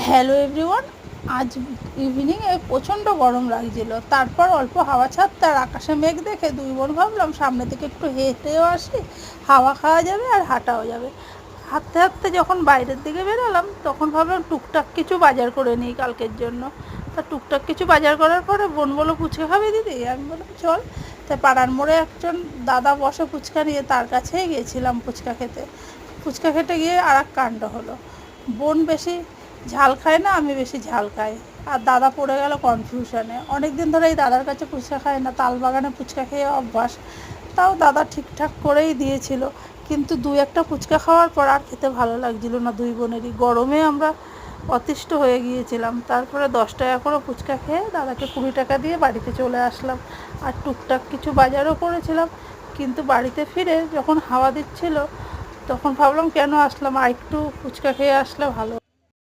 Hello everyone. আজ ইভিনিংয়ে প্রচণ্ড গরম লাগছিল, তারপর অল্প হাওয়া ছাড়তে আর আকাশে মেঘ দেখে দুই বোন ভাবলাম সামনে থেকে একটু হেঁটেও আসি, হাওয়া খাওয়া যাবে আর হাঁটাও যাবে। হাঁটতে হাঁটতে যখন বাইরের দিকে বেরোলাম তখন ভাবলাম টুকটাক কিছু বাজার করে নিই কালকের জন্য। তা টুকটাক কিছু বাজার করার পরে বোন বললো ফুচকা খাবি দিদি, আমি বললাম চল। তাই পাড়ার মোড়ে একজন দাদা বসে ফুচকা নিয়ে, তার কাছেই গিয়েছিলাম ফুচকা খেতে। ফুচকা খেতে গিয়ে আর এক কাণ্ড হলো। বোন বেশি ঝাল খায় না, আমি বেশি ঝাল খাই, আর দাদা পড়ে গেল কনফিউশনে। অনেক দিন ধরে এই দাদার কাছে ফুচকা খায় না, তালবাগানে ফুচকা খেয়ে অভ্যাস। তাও দাদা ঠিকঠাক করেই দিয়েছিল, কিন্তু দু একটা ফুচকা খাওয়ার পর আর খেতে ভালো লাগছিল না দুই বোনেরই। গরমে আমরা অতিষ্ঠ হয়ে গিয়েছিলাম। তারপরে 10 টাকা করে ফুচকা খেয়ে দাদাকে 20 টাকা দিয়ে বাড়িতে চলে আসলাম। আর টুকটাক কিছু বাজারও করেছিলাম, কিন্তু বাড়িতে ফিরে যখন হাওয়া দিচ্ছিল তখন ভাবলাম কেন আসলাম, আর একটু ফুচকা খেয়ে আসলে ভালো